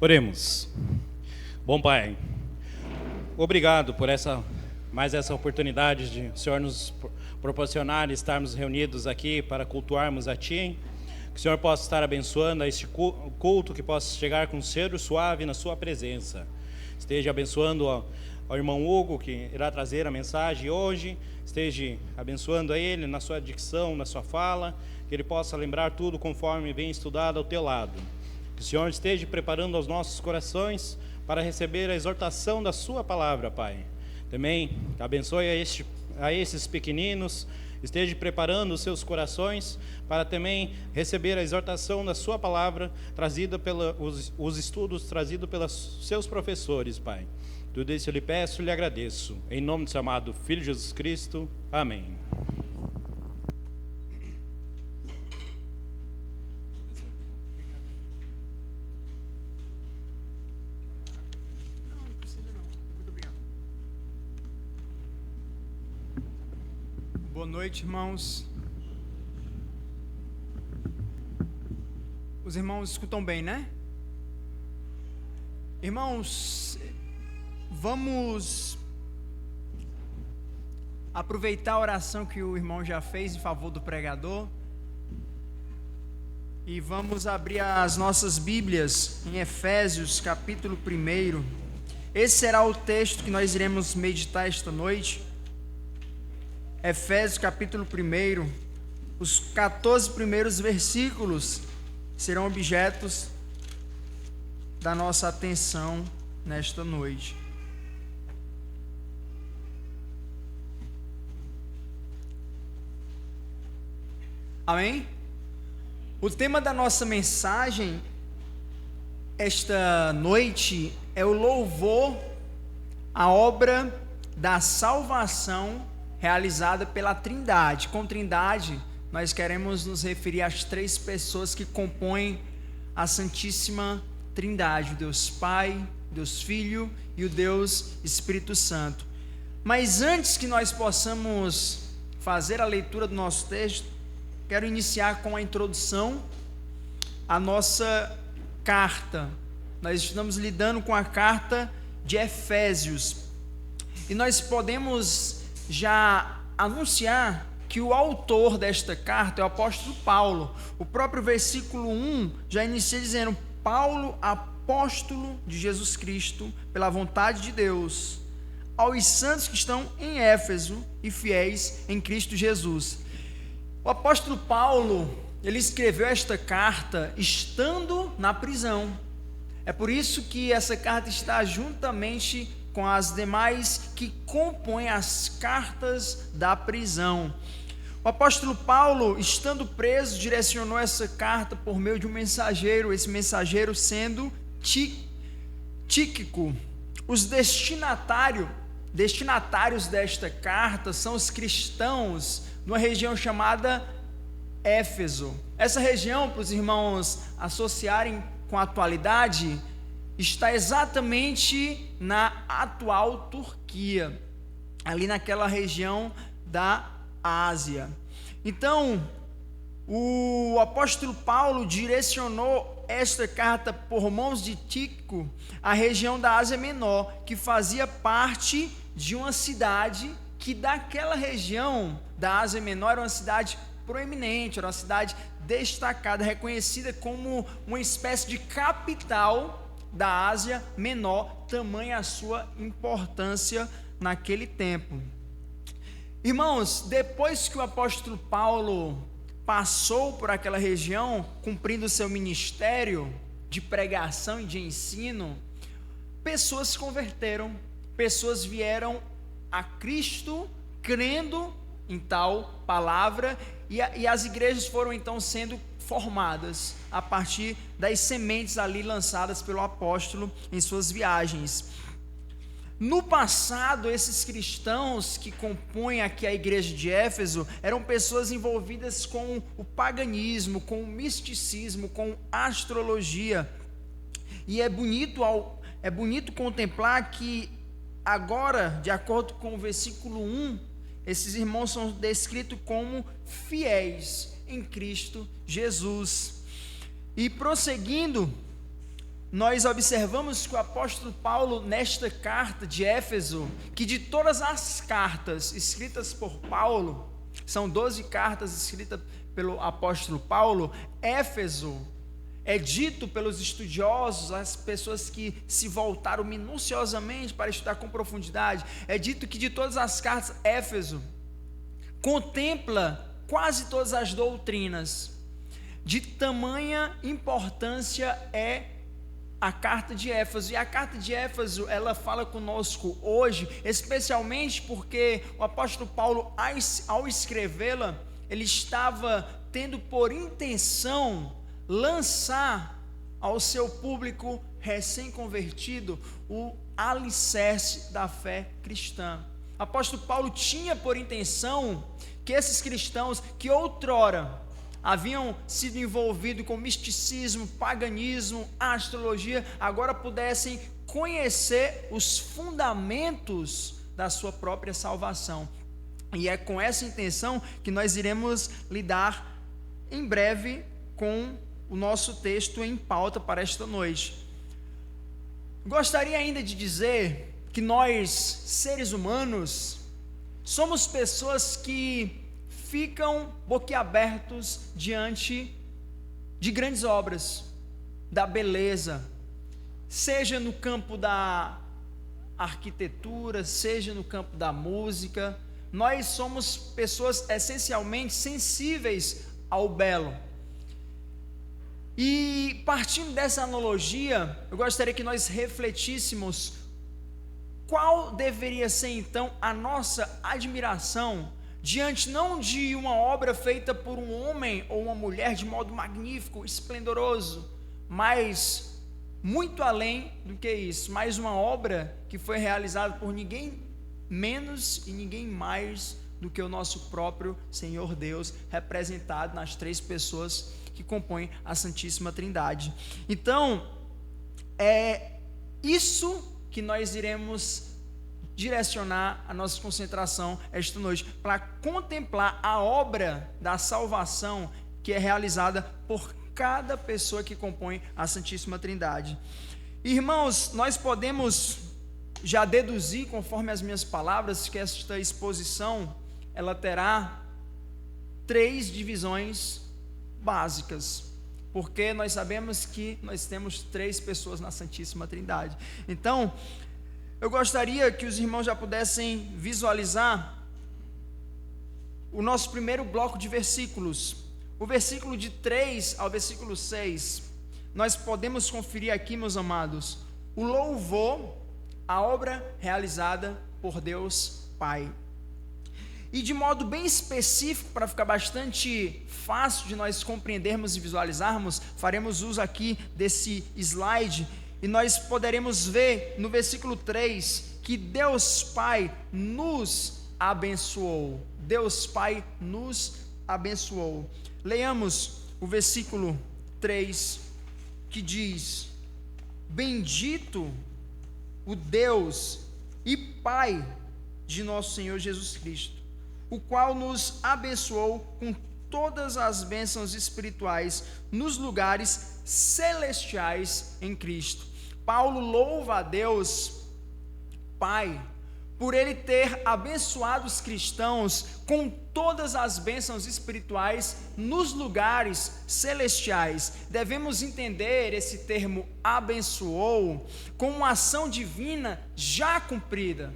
Oremos. Bom Pai, obrigado por mais essa oportunidade de o Senhor nos proporcionar estarmos reunidos aqui para cultuarmos a Ti. Que o Senhor possa estar abençoando a este culto, que possa chegar com um cheiro suave na Sua presença. Esteja abençoando ao irmão Hugo, que irá trazer a mensagem hoje. Esteja abençoando a ele na sua dicção, na sua fala, que ele possa lembrar tudo conforme vem estudado ao teu lado. Que o Senhor esteja preparando os nossos corações para receber a exortação da sua palavra, Pai. Também abençoe a esses pequeninos, esteja preparando os seus corações para também receber a exortação da sua palavra, trazida os estudos trazidos pelos seus professores, Pai. Tudo isso eu lhe peço e lhe agradeço. Em nome do seu amado Filho Jesus Cristo. Amém. Boa noite, irmãos. Os irmãos escutam bem, né? Irmãos, vamos aproveitar a oração que o irmão já fez em favor do pregador e vamos abrir as nossas Bíblias em Efésios, capítulo 1. Esse será o texto que nós iremos meditar esta noite. Efésios capítulo 1, os 14 primeiros versículos serão objetos da nossa atenção nesta noite. Amém? O tema da nossa mensagem esta noite é o louvor à obra da salvação realizada pela Trindade. Com Trindade, nós queremos nos referir às três pessoas que compõem a Santíssima Trindade: o Deus Pai, o Deus Filho e o Deus Espírito Santo. Mas antes que nós possamos fazer a leitura do nosso texto, quero iniciar com a introdução à nossa carta. Nós estamos lidando com a carta de Efésios e nós podemos já anunciar que o autor desta carta é o apóstolo Paulo. O próprio versículo 1 já inicia dizendo: Paulo, apóstolo de Jesus Cristo, pela vontade de Deus, aos santos que estão em Éfeso e fiéis em Cristo Jesus. O apóstolo Paulo, ele escreveu esta carta estando na prisão. É por isso que essa carta está juntamente com as demais que compõem as cartas da prisão. O apóstolo Paulo, estando preso, direcionou essa carta por meio de um mensageiro, esse mensageiro sendo Tíquico. Os destinatários desta carta são os cristãos numa região chamada Éfeso. Essa região, para os irmãos associarem com a atualidade, está exatamente na atual Turquia, ali naquela região da Ásia. Então, o apóstolo Paulo direcionou esta carta por mãos de Tíquico à região da Ásia Menor, que fazia parte de uma cidade que daquela região da Ásia Menor era uma cidade proeminente, era uma cidade destacada, reconhecida como uma espécie de capital da Ásia Menor, tamanha a sua importância naquele tempo. Irmãos, depois que o apóstolo Paulo passou por aquela região, cumprindo o seu ministério de pregação e de ensino, pessoas se converteram, pessoas vieram a Cristo crendo em tal palavra, e as igrejas foram então sendo formadas a partir das sementes ali lançadas pelo apóstolo em suas viagens. No passado, esses cristãos que compõem aqui a igreja de Éfeso eram pessoas envolvidas com o paganismo, com o misticismo, com a astrologia. E é bonito contemplar que agora, de acordo com o versículo 1, esses irmãos são descritos como fiéis em Cristo Jesus. E prosseguindo, nós observamos que o apóstolo Paulo, nesta carta de Éfeso, que de todas as cartas escritas por Paulo, são 12 cartas escritas pelo apóstolo Paulo, Éfeso é dito pelos estudiosos, as pessoas que se voltaram minuciosamente para estudar com profundidade, é dito que de todas as cartas, Éfeso contempla quase todas as doutrinas. De tamanha importância é a carta de Éfeso, e a carta de Éfeso, ela fala conosco hoje, especialmente porque o apóstolo Paulo, ao escrevê-la, ele estava tendo por intenção lançar ao seu público recém-convertido o alicerce da fé cristã. O apóstolo Paulo tinha por intenção que esses cristãos que outrora haviam sido envolvidos com misticismo, paganismo, astrologia, agora pudessem conhecer os fundamentos da sua própria salvação. E é com essa intenção que nós iremos lidar em breve com o nosso texto em pauta para esta noite. Gostaria ainda de dizer que nós, seres humanos, somos pessoas que ficam boquiabertos diante de grandes obras, da beleza, seja no campo da arquitetura, seja no campo da música. Nós somos pessoas essencialmente sensíveis ao belo. E partindo dessa analogia, eu gostaria que nós refletíssemos qual deveria ser então a nossa admiração diante não de uma obra feita por um homem ou uma mulher de modo magnífico, esplendoroso, mas muito além do que isso, mais uma obra que foi realizada por ninguém menos e ninguém mais do que o nosso próprio Senhor Deus, representado nas três pessoas que compõem a Santíssima Trindade. Então, é isso que nós iremos direcionar a nossa concentração esta noite, para contemplar a obra da salvação que é realizada por cada pessoa que compõe a Santíssima Trindade. Irmãos, nós podemos já deduzir, conforme as minhas palavras, que esta exposição ela terá 3 divisões básicas, porque nós sabemos que nós temos 3 pessoas na Santíssima Trindade. Então, eu gostaria que os irmãos já pudessem visualizar o nosso primeiro bloco de versículos. O versículo de 3 ao versículo 6, nós podemos conferir aqui, meus amados, o louvor à obra realizada por Deus Pai. E de modo bem específico, para ficar bastante fácil de nós compreendermos e visualizarmos, faremos uso aqui desse slide, e nós poderemos ver no versículo 3 que Deus Pai nos abençoou. Deus Pai nos abençoou. Leiamos o versículo 3 que diz: Bendito o Deus e Pai de nosso Senhor Jesus Cristo, o qual nos abençoou com todas as bênçãos espirituais nos lugares celestiais em Cristo. Paulo louva a Deus Pai por ele ter abençoado os cristãos com todas as bênçãos espirituais nos lugares celestiais. Devemos entender esse termo abençoou como uma ação divina já cumprida,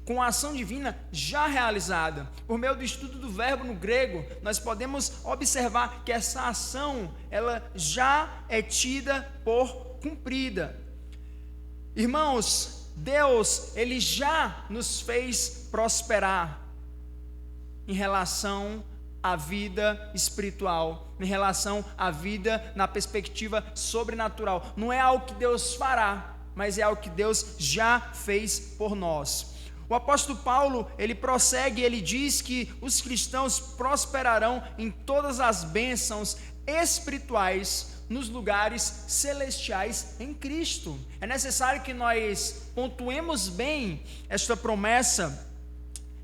com a ação divina já realizada. Por meio do estudo do verbo no grego, nós podemos observar que essa ação ela já é tida por cumprida. Irmãos, Deus, ele já nos fez prosperar em relação à vida espiritual, em relação à vida na perspectiva sobrenatural. Não é algo que Deus fará, mas é algo que Deus já fez por nós. O apóstolo Paulo, ele prossegue, ele diz que os cristãos prosperarão em todas as bênçãos espirituais nos lugares celestiais em Cristo. É necessário que nós pontuemos bem esta promessa,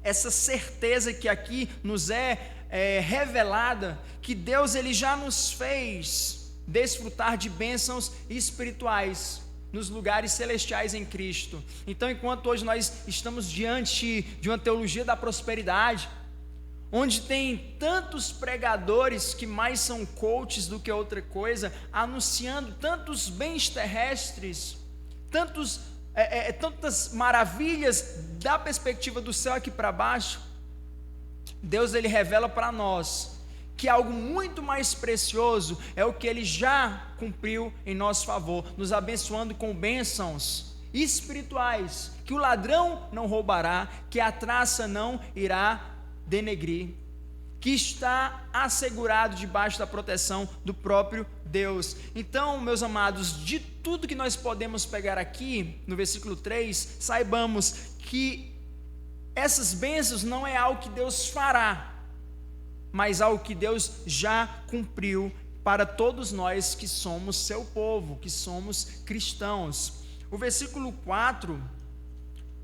essa certeza que aqui nos é revelada, que Deus ele já nos fez desfrutar de bênçãos espirituais nos lugares celestiais em Cristo. Então, enquanto hoje nós estamos diante de uma teologia da prosperidade, onde tem tantos pregadores que mais são coaches do que outra coisa, anunciando tantos bens terrestres, tantas maravilhas da perspectiva do céu aqui para baixo, Deus ele revela para nós que algo muito mais precioso é o que Ele já cumpriu em nosso favor, nos abençoando com bênçãos espirituais, que o ladrão não roubará, que a traça não irá denegrir, que está assegurado debaixo da proteção do próprio Deus. Então, meus amados, de tudo que nós podemos pegar aqui, no versículo 3, saibamos que essas bênçãos não é algo que Deus fará, mas algo que Deus já cumpriu para todos nós que somos seu povo, que somos cristãos. O versículo 4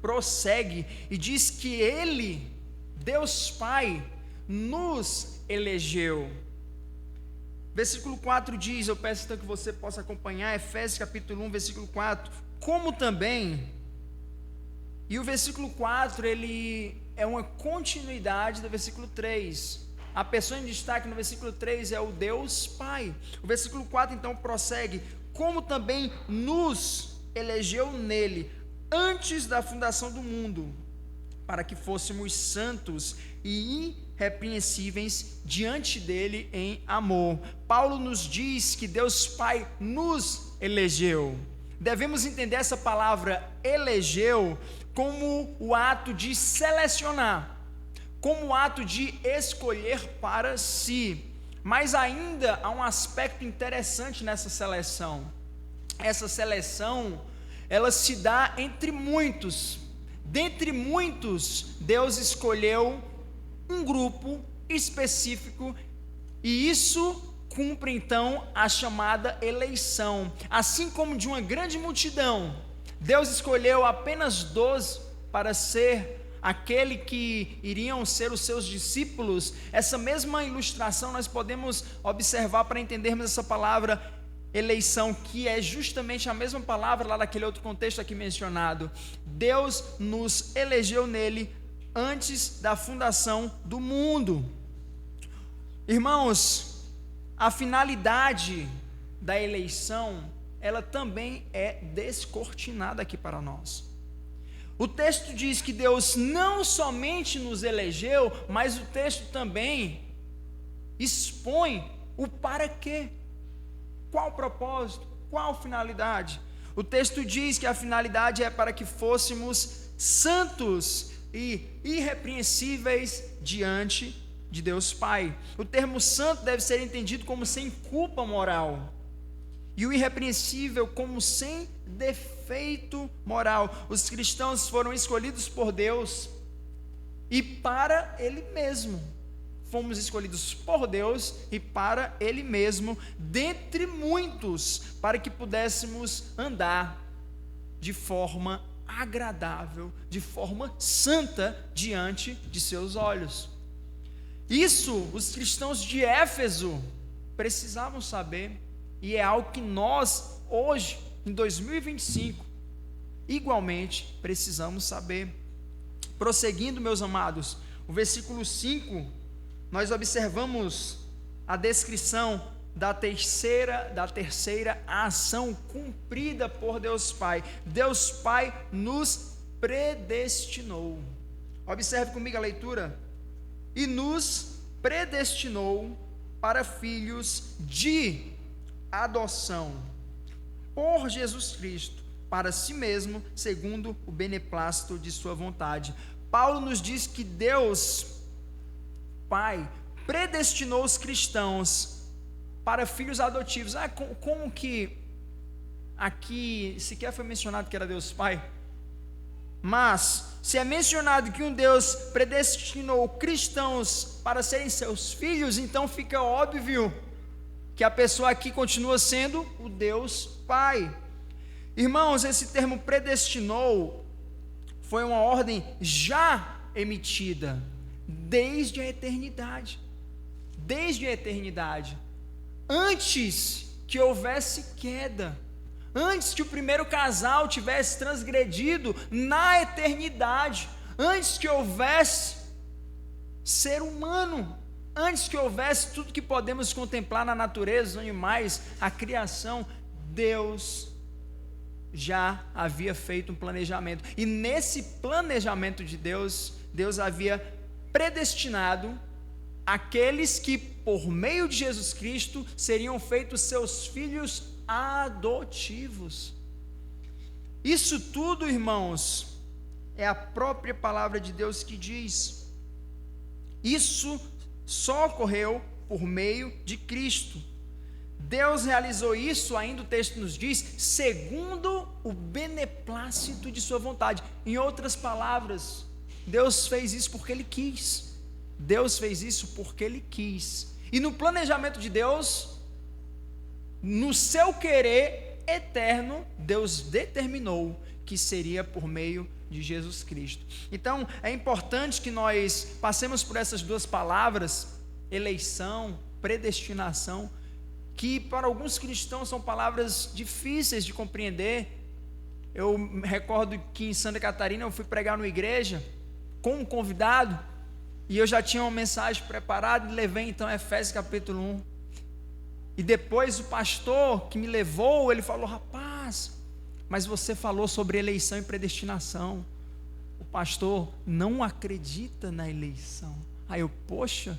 prossegue e diz que Ele, Deus Pai, nos elegeu. Versículo 4 diz, eu peço então que você possa acompanhar, Efésios capítulo 1, versículo 4, como também, e o versículo 4, ele é uma continuidade do versículo 3, a pessoa em destaque no versículo 3 é o Deus Pai. O versículo 4 então prossegue, como também nos elegeu nele, antes da fundação do mundo, para que fôssemos santos e irrepreensíveis diante dele em amor. Paulo nos diz que Deus Pai nos elegeu. Devemos entender essa palavra elegeu como o ato de selecionar, como o ato de escolher para si. Mas ainda há um aspecto interessante nessa seleção. Essa seleção, ela se dá entre muitos. Dentre muitos, Deus escolheu um grupo específico, e isso cumpre então a chamada eleição. Assim como de uma grande multidão, Deus escolheu apenas 12 para ser aquele que iriam ser os seus discípulos. Essa mesma ilustração nós podemos observar para entendermos essa palavra eleição, que é justamente a mesma palavra lá daquele outro contexto aqui mencionado. Deus nos elegeu nele antes da fundação do mundo. Irmãos, a finalidade da eleição, ela também é descortinada aqui para nós. O texto diz que Deus não somente nos elegeu, mas o texto também expõe o para quê. Qual o propósito? Qual a finalidade? O texto diz que a finalidade é para que fôssemos santos e irrepreensíveis diante de Deus Pai. O termo santo deve ser entendido como sem culpa moral, e o irrepreensível como sem defeito moral. Os cristãos foram escolhidos por Deus e para Ele mesmo. Fomos escolhidos por Deus e para Ele mesmo, dentre muitos, para que pudéssemos andar de forma agradável, de forma santa diante de seus olhos. Isso os cristãos de Éfeso precisavam saber, e é algo que nós, hoje, em 2025, igualmente precisamos saber. Prosseguindo, meus amados, o versículo 5, nós observamos a descrição da terceira ação cumprida por Deus Pai. Deus Pai nos predestinou. Observe comigo a leitura. E nos predestinou para filhos de adoção por Jesus Cristo, para si mesmo, segundo o beneplácito de sua vontade. Paulo nos diz que Deus Pai predestinou os cristãos para filhos adotivos. Como que aqui sequer foi mencionado que era Deus Pai? Mas se é mencionado que um Deus predestinou cristãos para serem seus filhos, então fica óbvio que a pessoa aqui continua sendo o Deus Pai. Irmãos, esse termo predestinou foi uma ordem já emitida desde a eternidade. Desde a eternidade. Antes que houvesse queda, antes que o primeiro casal tivesse transgredido na eternidade, antes que houvesse ser humano, antes que houvesse tudo que podemos contemplar na natureza, os animais, a criação, Deus já havia feito um planejamento, e nesse planejamento de Deus, Deus havia predestinado aqueles que por meio de Jesus Cristo seriam feitos seus filhos adotivos. Isso tudo, irmãos, é a própria palavra de Deus que diz. Isso só ocorreu por meio de Cristo. Deus realizou isso, ainda o texto nos diz, segundo o beneplácito de sua vontade. Em outras palavras, Deus fez isso porque Ele quis. Deus fez isso porque Ele quis. E no planejamento de Deus, no seu querer eterno, Deus determinou que seria por meio de Jesus Cristo. Então, é importante que nós passemos por essas duas palavras, eleição, predestinação, que para alguns cristãos são palavras difíceis de compreender. Eu me recordo que em Santa Catarina eu fui pregar numa igreja com um convidado, e eu já tinha uma mensagem preparada, e levei então Efésios capítulo 1, e depois o pastor que me levou, ele falou: rapaz, mas você falou sobre eleição e predestinação, o pastor não acredita na eleição. Aí eu, poxa,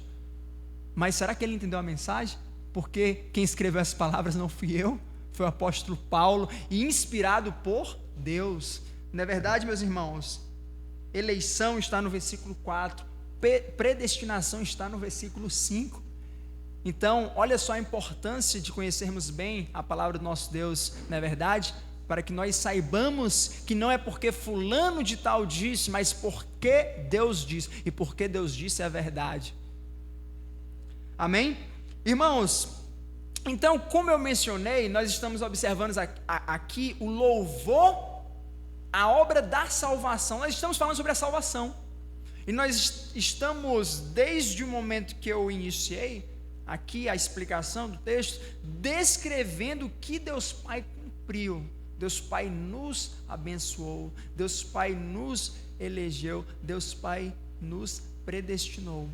mas será que ele entendeu a mensagem? Porque quem escreveu essas palavras não fui eu, foi o apóstolo Paulo, e inspirado por Deus. Não é verdade, meus irmãos? Eleição está no versículo 4, predestinação está no versículo 5. Então, olha só a importância de conhecermos bem a palavra do nosso Deus, não é verdade? Para que nós saibamos que não é porque fulano de tal disse, mas porque Deus disse, e porque Deus disse é a verdade. Amém? Irmãos, então, como eu mencionei, nós estamos observando aqui o louvor, a obra da salvação. Nós estamos falando sobre a salvação, e nós estamos, desde o momento que eu iniciei aqui a explicação do texto, descrevendo o que Deus Pai cumpriu. Deus Pai nos abençoou, Deus Pai nos elegeu, Deus Pai nos predestinou.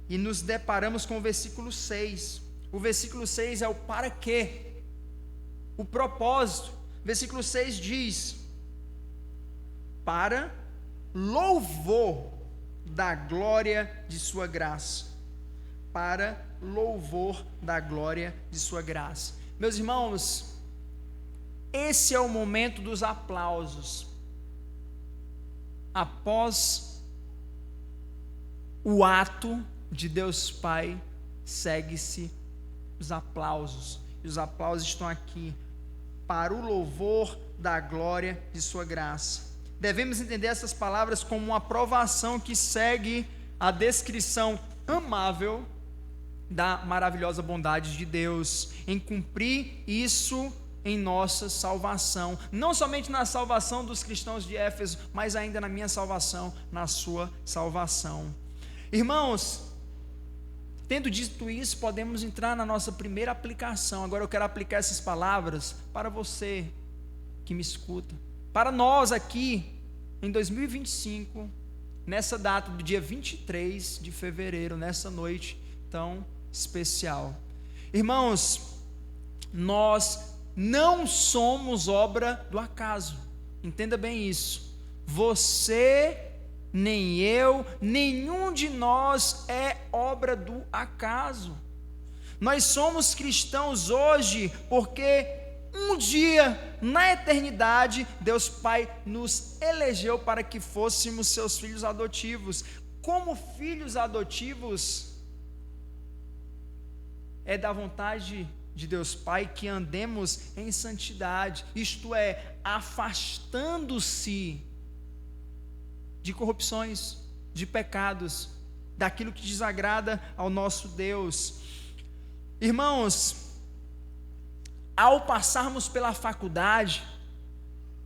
E nos deparamos com o versículo 6. O versículo 6 é o para quê? O propósito. Versículo 6 diz: para louvor da glória de sua graça. Para louvor da glória de sua graça. Meus irmãos, esse é o momento dos aplausos. Após o ato de Deus Pai, segue-se os aplausos, e os aplausos estão aqui, para o louvor da glória de sua graça. Devemos entender essas palavras como uma aprovação que segue a descrição amável da maravilhosa bondade de Deus, em cumprir isso em nossa salvação, não somente na salvação dos cristãos de Éfeso, mas ainda na minha salvação, na sua salvação. Irmãos, tendo dito isso, podemos entrar na nossa primeira aplicação. Agora eu quero aplicar essas palavras para você que me escuta, para nós aqui em 2025, nessa data do dia 23 de fevereiro, nessa noite tão especial. Irmãos, nós não somos obra do acaso, entenda bem isso. Você, nem eu, nenhum de nós é obra do acaso. Nós somos cristãos hoje porque um dia, na eternidade, Deus Pai nos elegeu para que fôssemos seus filhos adotivos. Como filhos adotivos, é da vontade de Deus Pai que andemos em santidade, isto é, afastando-se de corrupções, de pecados, daquilo que desagrada ao nosso Deus. Irmãos, ao passarmos pela faculdade,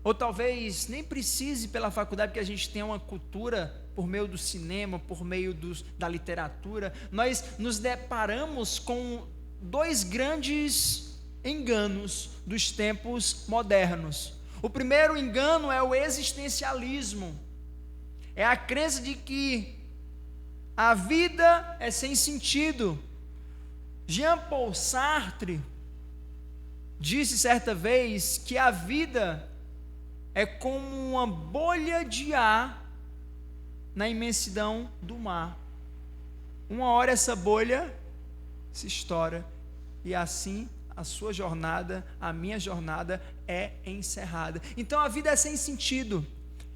ou talvez nem precise pela faculdade, porque a gente tem uma cultura por meio do cinema, por meio da literatura, nós nos deparamos com dois grandes enganos dos tempos modernos. O primeiro engano é o existencialismo. É a crença de que a vida é sem sentido. Jean-Paul Sartre disse certa vez que a vida é como uma bolha de ar na imensidão do mar. Uma hora essa bolha se estoura e assim a sua jornada, a minha jornada é encerrada. Então a vida é sem sentido.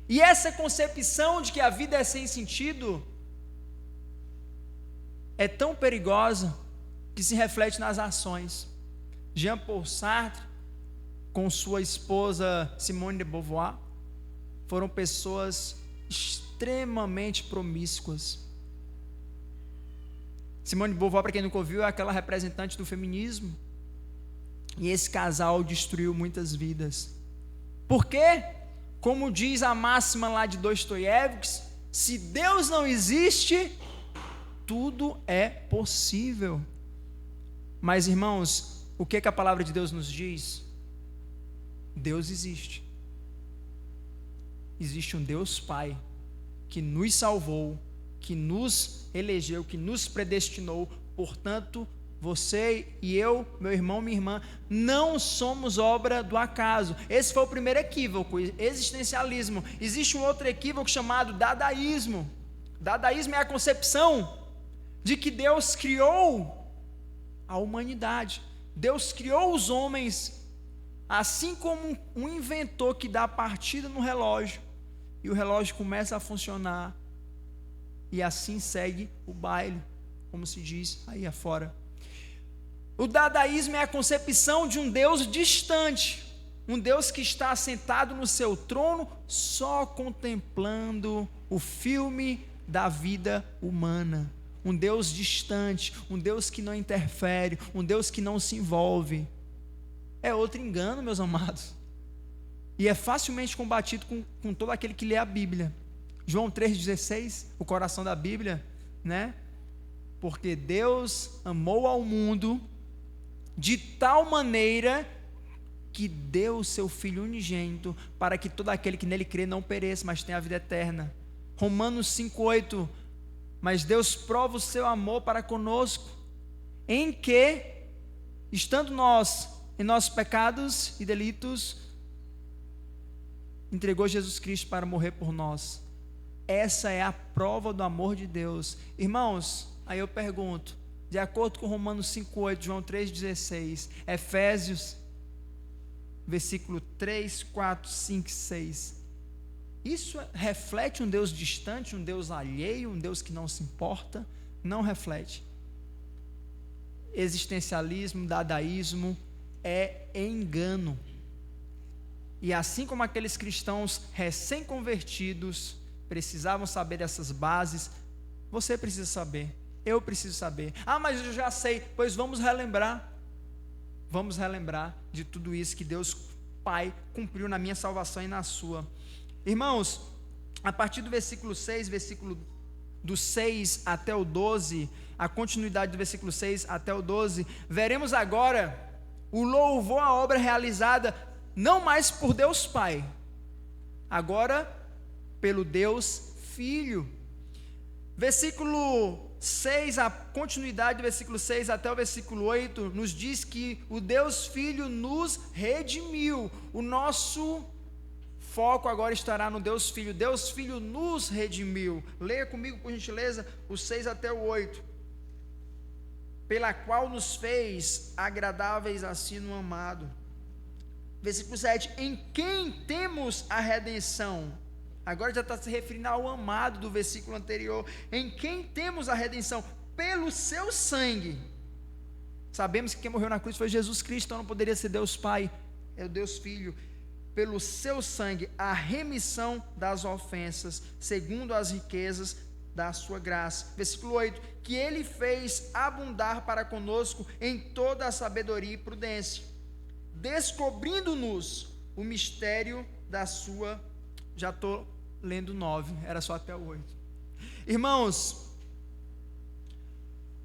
E essa concepção de que a vida é sem sentido é tão perigosa que se reflete nas ações. Jean-Paul Sartre, com sua esposa Simone de Beauvoir, foram pessoas extremamente promíscuas. Simone de Beauvoir, para quem nunca ouviu, é aquela representante do feminismo. E esse casal destruiu muitas vidas. Por quê? Como diz a máxima lá de Dostoiévski, se Deus não existe, tudo é possível. Mas, irmãos, o que a palavra de Deus nos diz? Deus existe. Existe um Deus Pai que nos salvou, que nos elegeu, que nos predestinou. Portanto, você e eu, meu irmão, minha irmã, não somos obra do acaso. Esse foi o primeiro equívoco, existencialismo. Existe um outro equívoco chamado dadaísmo. Dadaísmo é a concepção de que Deus criou a humanidade. Deus criou os homens, assim como um inventor que dá a partida no relógio, e o relógio começa a funcionar, e assim segue o baile, como se diz aí afora. O dadaísmo é a concepção de um Deus distante, um Deus que está sentado no seu trono, só contemplando o filme da vida humana. Um Deus distante, um Deus que não interfere, um Deus que não se envolve. É outro engano, meus amados. E é facilmente combatido com todo aquele que lê a Bíblia. João 3,16, o coração da Bíblia, né? Porque Deus amou ao mundo de tal maneira que deu o seu Filho unigênito, para que todo aquele que nele crê não pereça, mas tenha a vida eterna. Romanos 5,8, mas Deus prova o seu amor para conosco, em que, estando nós em nossos pecados e delitos, entregou Jesus Cristo para morrer por nós. Essa é a prova do amor de Deus. Irmãos, aí eu pergunto, de acordo com Romanos 5,8, João 3,16, Efésios, versículo 3, 4, 5, 6, isso reflete um Deus distante, um Deus alheio, um Deus que não se importa? Não reflete. Existencialismo, dadaísmo é engano. E assim como aqueles cristãos recém-convertidos precisavam saber dessas bases, você precisa saber, eu preciso saber. Ah, mas eu já sei. Pois vamos relembrar de tudo isso que Deus Pai cumpriu na minha salvação e na sua. Irmãos, a partir do versículo 6, versículo do 6 até o 12, a continuidade do versículo 6 até o 12, veremos agora o louvor à obra realizada não mais por Deus Pai, agora pelo Deus Filho. Versículo 6, a continuidade do versículo 6 até o versículo 8, nos diz que o Deus Filho nos redimiu. O nosso foco agora estará no Deus Filho. Deus Filho nos redimiu. Leia comigo, por gentileza, o 6 até o 8. Pela qual nos fez agradáveis assim no amado. Versículo 7, em quem temos a redenção. Agora já está se referindo ao amado do versículo anterior. Em quem temos a redenção? Pelo seu sangue. Sabemos que quem morreu na cruz foi Jesus Cristo, então não poderia ser Deus Pai, é o Deus Filho. Pelo seu sangue, a remissão das ofensas, segundo as riquezas da sua graça. Versículo 8, que ele fez abundar para conosco em toda a sabedoria e prudência, descobrindo-nos o mistério da sua... Já estou lendo 9, era só até o 8. Irmãos,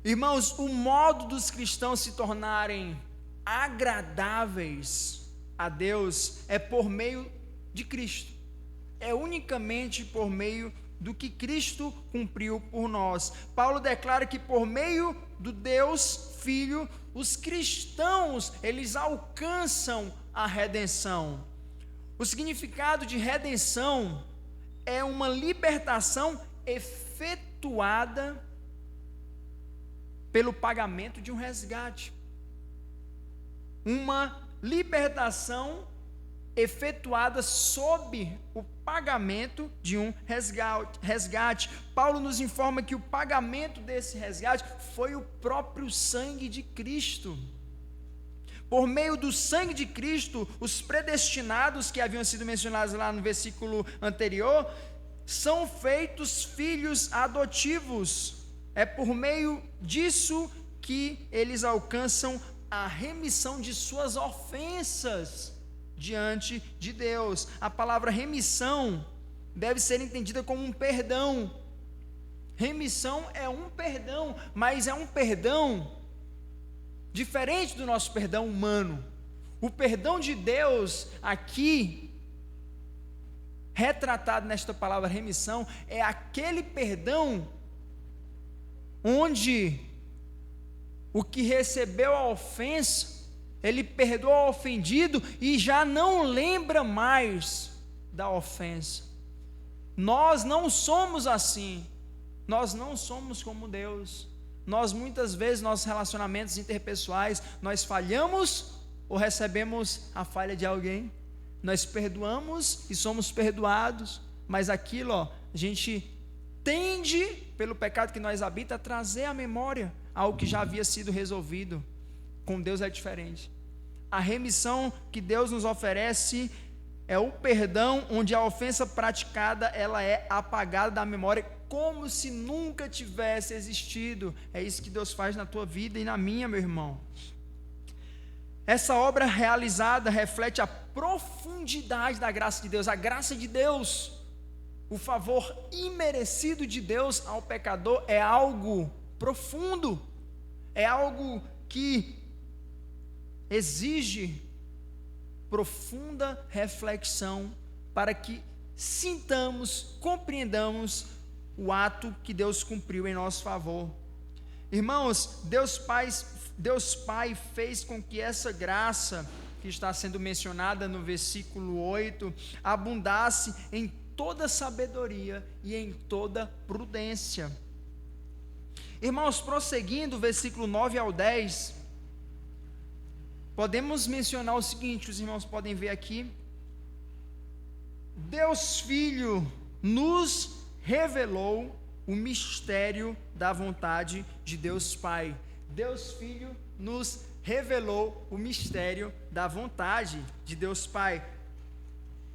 Irmãos, o modo dos cristãos se tornarem agradáveis a Deus é por meio de Cristo. É unicamente por meio do que Cristo cumpriu por nós. Paulo declara que por meio do Deus Filho, os cristãos, eles alcançam a redenção. O significado de redenção é uma libertação efetuada pelo pagamento de um resgate. Uma libertação efetuada sob o pagamento de um resgate. Paulo nos informa que o pagamento desse resgate foi o próprio sangue de Cristo. Por meio do sangue de Cristo, os predestinados que haviam sido mencionados lá no versículo anterior, são feitos filhos adotivos. É por meio disso que eles alcançam a remissão de suas ofensas diante de Deus. A palavra remissão deve ser entendida como um perdão. Remissão é um perdão, mas é um perdão diferente do nosso perdão humano. O perdão de Deus aqui, retratado nesta palavra remissão, é aquele perdão onde o que recebeu a ofensa, ele perdoa o ofendido e já não lembra mais da ofensa. Nós não somos assim. Nós não somos como Deus. Nós muitas vezes, nossos relacionamentos interpessoais, nós falhamos ou recebemos a falha de alguém. Nós perdoamos e somos perdoados, mas aquilo, a gente tende, pelo pecado que nós habita, a trazer à memória algo que já havia sido resolvido. Com Deus é diferente. A remissão que Deus nos oferece é o perdão onde a ofensa praticada ela é apagada da memória como se nunca tivesse existido. É isso que Deus faz na tua vida e na minha, meu irmão. Essa obra realizada reflete a profundidade da graça de Deus. A graça de Deus, o favor imerecido de Deus ao pecador é algo profundo, é algo que exige profunda reflexão para que sintamos, compreendamos o ato que Deus cumpriu em nosso favor. Irmãos, Deus Pai fez com que essa graça que está sendo mencionada no versículo 8 abundasse em toda sabedoria e em toda prudência. Irmãos, prosseguindo, versículo 9 ao 10, podemos mencionar o seguinte, os irmãos podem ver aqui: Deus Filho nos revelou o mistério da vontade de Deus Pai. Deus Filho nos revelou o mistério da vontade de Deus Pai.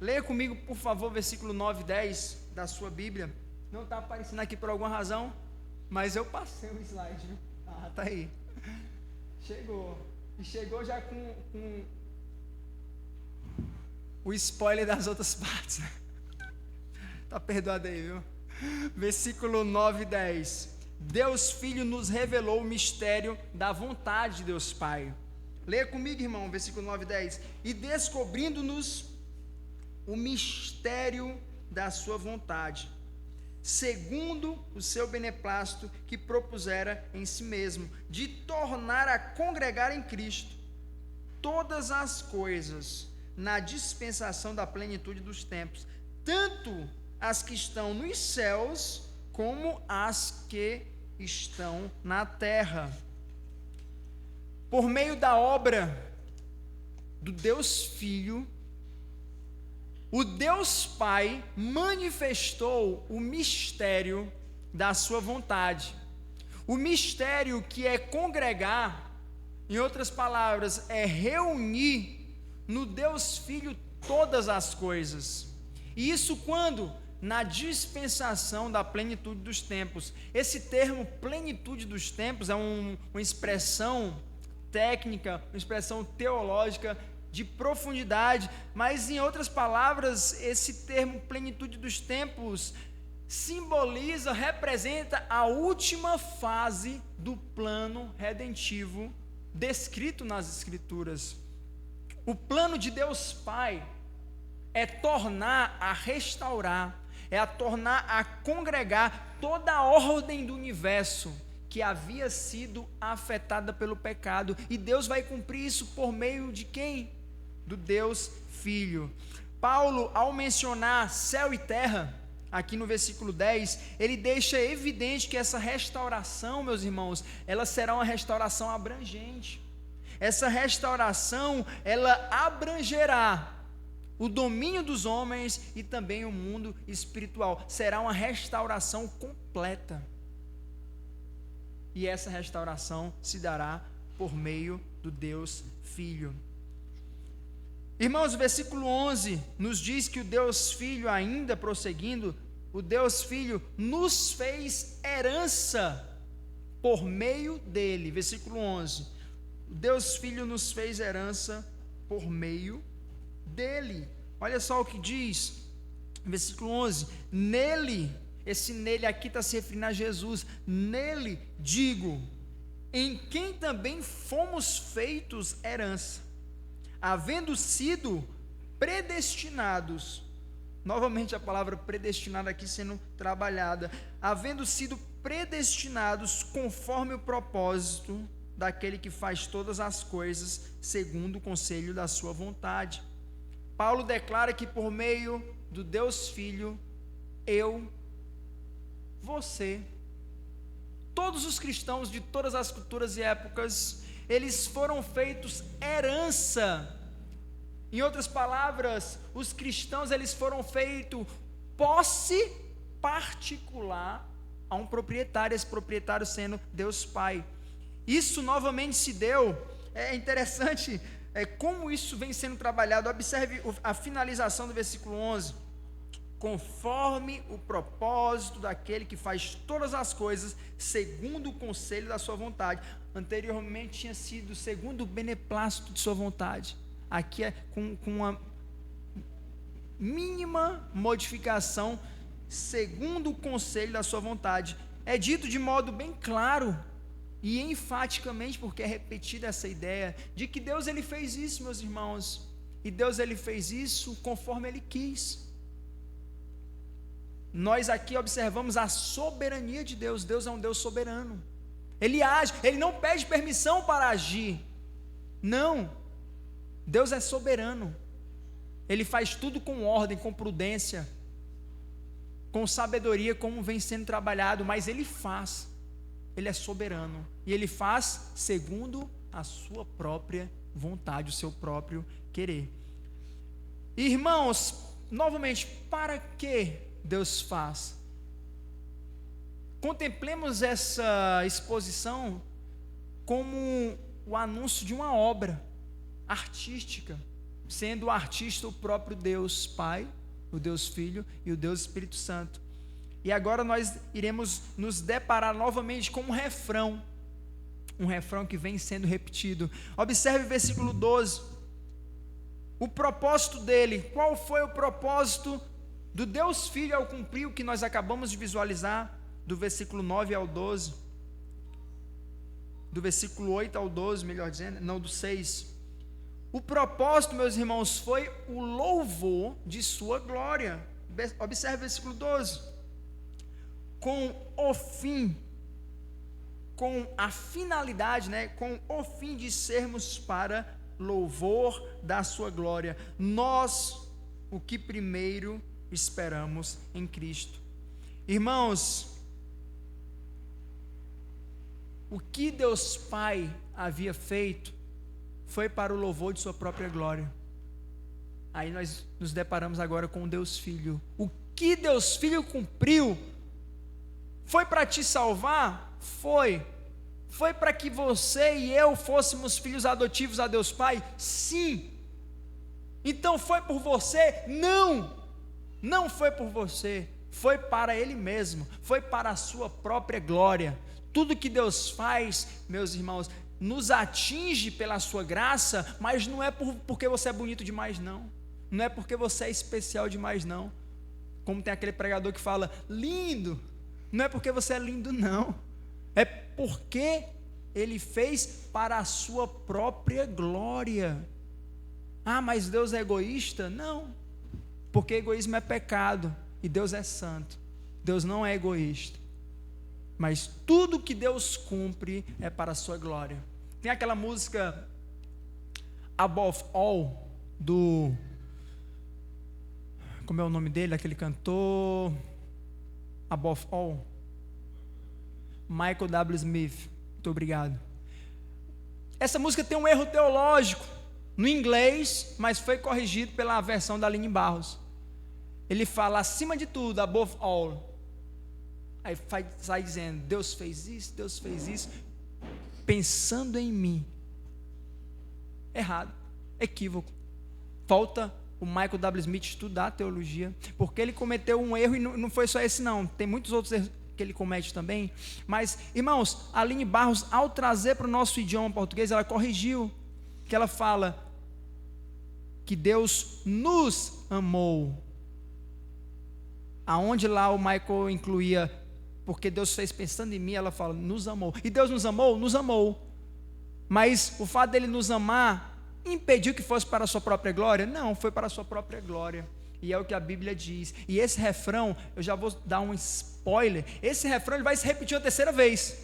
Leia comigo, por favor, versículo 9 e 10 da sua Bíblia. Não está aparecendo aqui por alguma razão, mas eu passei o slide, viu? Ah, tá aí. Chegou. E chegou já com o spoiler das outras partes. Está perdoado aí, viu? Versículo 9 e 10. Deus Filho nos revelou o mistério da vontade de Deus Pai. Leia comigo, irmão, versículo 9 e 10. E descobrindo-nos o mistério da sua vontade, segundo o seu beneplácito que propusera em si mesmo, de tornar a congregar em Cristo todas as coisas na dispensação da plenitude dos tempos, tanto as que estão nos céus como as que estão na terra. Por meio da obra do Deus Filho, o Deus Pai manifestou o mistério da sua vontade. O mistério que é congregar, em outras palavras, é reunir no Deus Filho todas as coisas. E isso quando? Na dispensação da plenitude dos tempos. Esse termo plenitude dos tempos é uma expressão técnica, uma expressão teológica de profundidade, mas em outras palavras, esse termo plenitude dos tempos simboliza, representa a última fase do plano redentivo descrito nas Escrituras. O plano de Deus Pai é tornar a restaurar, tornar a congregar toda a ordem do universo que havia sido afetada pelo pecado, e Deus vai cumprir isso por meio de quem? Do Deus Filho. Paulo, ao mencionar céu e terra, aqui no versículo 10, ele deixa evidente que essa restauração, meus irmãos, ela será uma restauração abrangente. Essa restauração, ela abrangerá o domínio dos homens e também o mundo espiritual. Será uma restauração completa. E essa restauração se dará por meio do Deus Filho. Irmãos, o versículo 11 nos diz que o Deus Filho, ainda prosseguindo, o Deus Filho nos fez herança por meio dele. Versículo 11. O Deus Filho nos fez herança por meio dele. Olha só o que diz, versículo 11: nele, esse nele aqui está se referindo a Jesus, nele digo, em quem também fomos feitos herança, havendo sido predestinados, novamente a palavra predestinado aqui sendo trabalhada, havendo sido predestinados conforme o propósito daquele que faz todas as coisas segundo o conselho da sua vontade. Paulo declara que por meio do Deus Filho, eu, você, todos os cristãos de todas as culturas e épocas, eles foram feitos herança. Em outras palavras, os cristãos, eles foram feitos posse particular a um proprietário, esse proprietário sendo Deus Pai. Isso novamente se deu, é interessante como isso vem sendo trabalhado. Observe a finalização do versículo 11: conforme o propósito daquele que faz todas as coisas segundo o conselho da sua vontade. Anteriormente tinha sido segundo o beneplácito de sua vontade. Aqui é com uma mínima modificação, segundo o conselho da sua vontade. É dito de modo bem claro e enfaticamente, porque é repetida essa ideia de que Deus ele fez isso, meus irmãos, e Deus ele fez isso conforme ele quis. Nós aqui observamos a soberania de Deus. Deus é um Deus soberano. Ele age, ele não pede permissão para agir. Não, Deus é soberano. Ele faz tudo com ordem, com prudência, com sabedoria, como vem sendo trabalhado, mas ele faz. Ele é soberano e ele faz segundo a sua própria vontade, o seu próprio querer. Irmãos, novamente, para que Deus faz? Contemplemos essa exposição como o anúncio de uma obra artística, sendo o artista o próprio Deus Pai, o Deus Filho e o Deus Espírito Santo. E agora nós iremos nos deparar novamente com um refrão que vem sendo repetido. Observe o versículo 12, o propósito dele. Qual foi o propósito do Deus Filho ao cumprir o que nós acabamos de visualizar, do versículo 9 ao 12, do versículo 8 ao 12, melhor dizendo, não, do 6. O propósito, meus irmãos, foi o louvor de sua glória. Observe o versículo 12. Com o fim, com a finalidade, com o fim de sermos para louvor da sua glória, nós, o que primeiro esperamos em Cristo. Irmãos, o que Deus Pai havia feito foi para o louvor de sua própria glória. Aí nós nos deparamos agora com o Deus Filho. O que Deus Filho cumpriu foi para te salvar? Foi. Foi para que você e eu fôssemos filhos adotivos a Deus Pai? Sim. Então foi por você? Não. Não foi por você. Foi para Ele mesmo. Foi para a sua própria glória. Tudo que Deus faz, meus irmãos, nos atinge pela sua graça, mas não é porque você é bonito demais, não. Não é porque você é especial demais, não. Como tem aquele pregador que fala, lindo, não é porque você é lindo não, é porque Ele fez para a sua própria glória. Ah, mas Deus é egoísta? Não, porque egoísmo é pecado, e Deus é santo. Deus não é egoísta, mas tudo que Deus cumpre é para a sua glória. Tem aquela música Above All, como é o nome dele, aquele cantor, Above All, Michael W. Smith, muito obrigado. Essa música tem um erro teológico no inglês, mas foi corrigido pela versão da Aline Barros. Ele fala acima de tudo, above all. Aí sai dizendo, Deus fez isso, pensando em mim. Errado, equívoco. Falta o Michael W. Smith estudar teologia, porque ele cometeu um erro, e não foi só esse não, tem muitos outros erros que ele comete também. Mas, irmãos, a Aline Barros, ao trazer para o nosso idioma português, ela corrigiu, que ela fala que Deus nos amou. Aonde lá o Michael incluía, porque Deus fez pensando em mim, ela fala, nos amou. E Deus nos amou? Nos amou. Mas o fato dele nos amar impediu que fosse para a sua própria glória? Não, foi para a sua própria glória. E é o que a Bíblia diz. E esse refrão, eu já vou dar um spoiler, esse refrão ele vai se repetir uma terceira vez.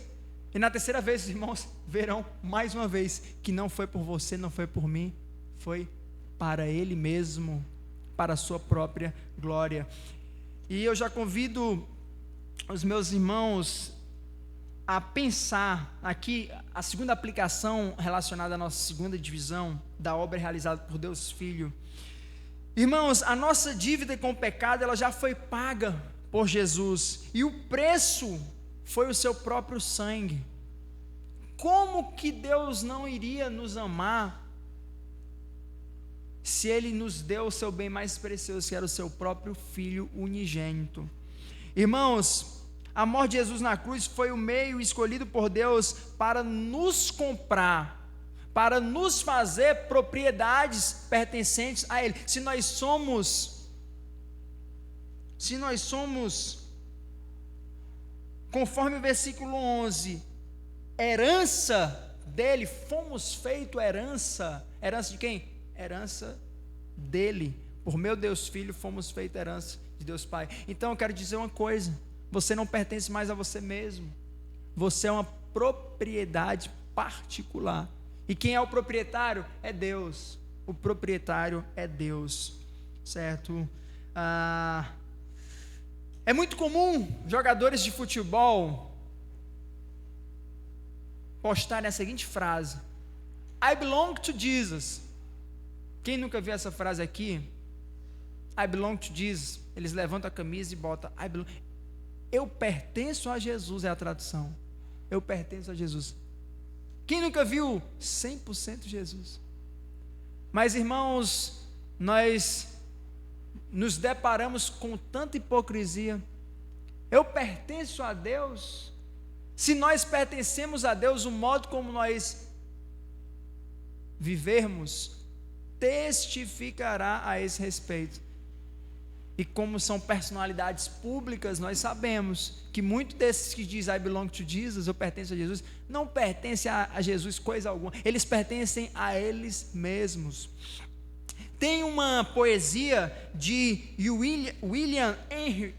E na terceira vez, os irmãos verão mais uma vez que não foi por você, não foi por mim, foi para Ele mesmo, para a sua própria glória. E eu já convido os meus irmãos a pensar aqui a segunda aplicação relacionada à nossa segunda divisão da obra realizada por Deus Filho. Irmãos, a nossa dívida com o pecado, ela já foi paga por Jesus, e o preço foi o seu próprio sangue. Como que Deus não iria nos amar se Ele nos deu o seu bem mais precioso, que era o seu próprio Filho unigênito? Irmãos, a morte de Jesus na cruz foi o meio escolhido por Deus para nos comprar, para nos fazer propriedades pertencentes a Ele. Se nós somos, conforme o versículo 11, herança dele, fomos feito herança de quem? Herança dele, por meu Deus Filho fomos feito herança de Deus Pai. Então eu quero dizer uma coisa, você não pertence mais a você mesmo, você é uma propriedade particular. E quem é o proprietário? É Deus. O proprietário é Deus, certo? É muito comum jogadores de futebol postarem a seguinte frase: I belong to Jesus. Quem nunca viu essa frase aqui? I belong to Jesus. Eles levantam a camisa e botam eu pertenço a Jesus, é a tradução. Eu pertenço a Jesus. Quem nunca viu 100% Jesus? Mas, irmãos, nós nos deparamos com tanta hipocrisia. Eu pertenço a Deus. Se nós pertencemos a Deus, o modo como nós vivermos testificará a esse respeito. E como são personalidades públicas, nós sabemos que muitos desses que dizem I belong to Jesus, eu pertenço a Jesus, não pertencem a Jesus coisa alguma, eles pertencem a eles mesmos. Tem uma poesia de William Henry,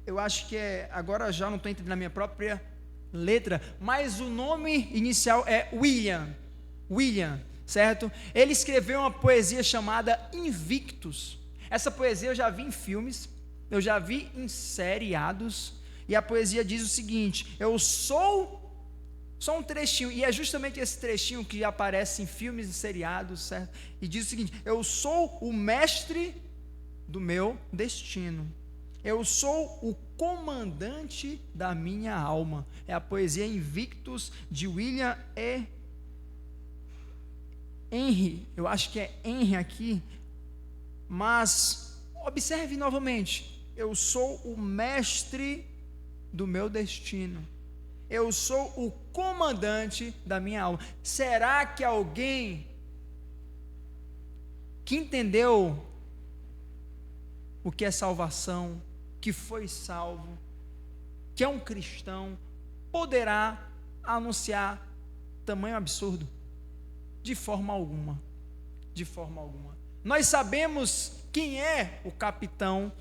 eu acho que agora já não estou entendendo a minha própria letra, mas o nome inicial é William, certo? Ele escreveu uma poesia chamada Invictus. Essa poesia eu já vi em filmes, eu já vi em seriados, e a poesia diz o seguinte: eu sou, só um trechinho, e é justamente esse trechinho que aparece em filmes e seriados, certo? E diz o seguinte: eu sou o mestre do meu destino, eu sou o comandante da minha alma. É a poesia Invictus de William Henry, eu acho que é Henry aqui, mas observe novamente: eu sou o mestre do meu destino, eu sou o comandante da minha alma. Será que alguém que entendeu o que é salvação, que foi salvo, que é um cristão, poderá anunciar tamanho absurdo? De forma alguma. De forma alguma. Nós sabemos quem é o capitão